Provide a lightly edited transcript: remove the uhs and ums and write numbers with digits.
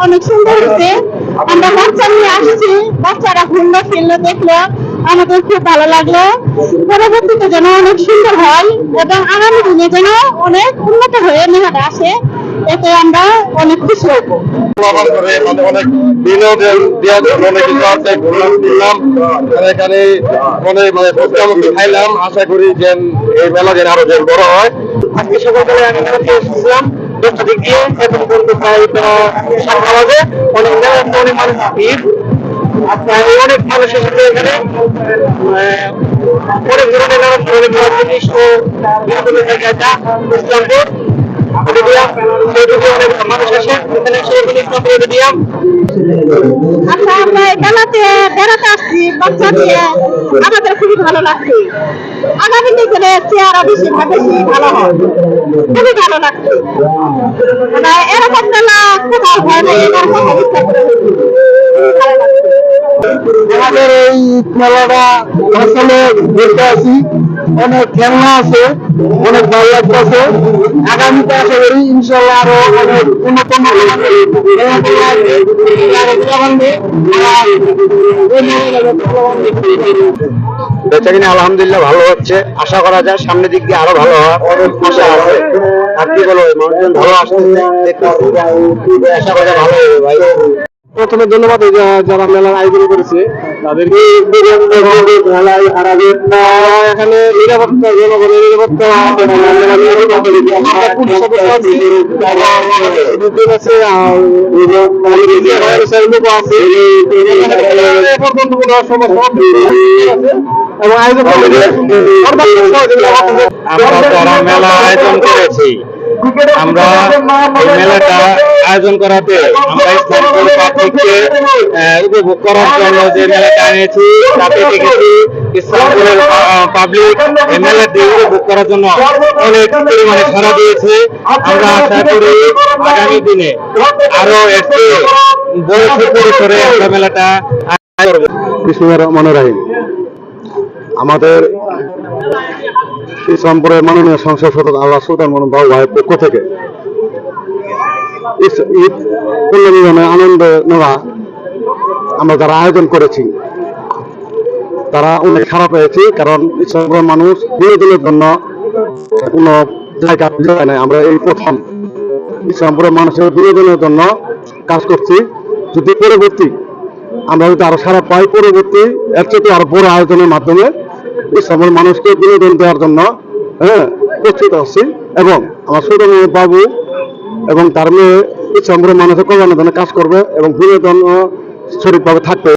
অনেক সুন্দর হয়েছে। আমরা বাচ্চা নিয়ে আসছি, বাচ্চারা ঘুরলো ফিরলো দেখলো, আমাদের খুব ভালো লাগলো। পরবর্তীতে যেন অনেক সুন্দর হয় এবং আগামী দিনে যেন অনেক উন্নত হয়ে মেলাটা আসে, এতে আমরা অনেক খুশি হব। অনেক বিনোদন দেওয়ার জন্য অনেক কিছু আছে, ঘুরলাম ফিরলাম, এখানে অনেক খাইলাম। আশা করি যে এই মেলা যেন আরো যেন বড় হয়। আজকে সকালবেলা আমি এসেছিলাম 10টা দিক দিয়ে, এখন পর্যন্ত প্রায় 7টা বাজে। অনেক অনেক মানুষ ভিড়, আপনার অনেক মানুষের সাথে এখানে অনেক ধরনের নানান ধরনের জিনিস ও বিনোদনের জায়গাটা ইসলামপুর মানুষ আসে এখানে আচ্ছা, আমরা এই মেলাতে বেড়াতে আসছি বাচ্চা নিয়ে, আমাদের খুবই ভালো লাগছে। আগামী দিনে চেয়ারা বেশি ভালো হয়, খুবই ভালো লাগছে। মানে এরকম মেলা কোথাও হয় না, এটার কথা ইচ্ছা করে ভালো লাগছে। আমাদের এই মেলাটা আসলে দেখতে আছি, অনেক খেলনা আছে, অনেক ভালো লাগতেছে। আগামীতে আশা করি ইনশাল্লাহ আরো অনেক উন্নত বেচাকিনি আলহামদুলিল্লাহ ভালো হচ্ছে। আশা করা যায় সামনের দিক দিয়ে আরো ভালো হওয়ার আশা আছে। আর কি বলবো, মানুষজন ভালো আসতেছে, আশা করা ভালো হবে ভাই। প্রথমে ধন্যবাদ যারা মেলার আয়োজন করেছে তাদেরকে। এখানে নিরাপত্তা, জনগণের নিরাপত্তা এবং আয়োজন মেলা আয়োজন করেছি। আমরা এই মেলাটা আয়োজন করাতে আমরা ইসলামপুর পাবলিককে উপভোগ করার জন্য যে মেলাটা এনেছি, তাতে দেখেছি ইসলামপুরের পাবলিক এই মেলাটি উপভোগ করার জন্য অনেক পরিমাণে সাড়া দিয়েছে। আমরা আশা করি আগামী দিনে আরো একটু বড় পরিসরে আমরা মেলাটা মনে রাখি। আমাদের ইসলামপুরের মাননীয় সংসদ সদস্য আল্লাহ সুলতান মনোহর বাবু ভাইয়ের পক্ষ থেকে ঈদ পুনর্মিলনে আনন্দ নেওয়া আমরা যারা আয়োজন করেছি তারা অনেক খারাপ হয়েছে, কারণ ইসলামপুরের মানুষ বিনোদনের জন্য কোনো জায়গা যায় না। আমরা এই প্রথম ইসলামপুরের মানুষের বিনোদনের জন্য কাজ করছি। যদি পরবর্তী আমরা যদি আরো সারা পাই, পরবর্তী এর চেয়ে আরো বড় আয়োজনের মাধ্যমে ইসলামের মানুষকে বিনোদন দেওয়ার জন্য প্রস্তুত আছি। এবং আমার সুলতান বাবু এবং তার মেয়ে ইসলামপুরের মানুষের কল্যাণের জন্য কাজ করবে এবং বিনোদন সঠিকভাবে থাকবে।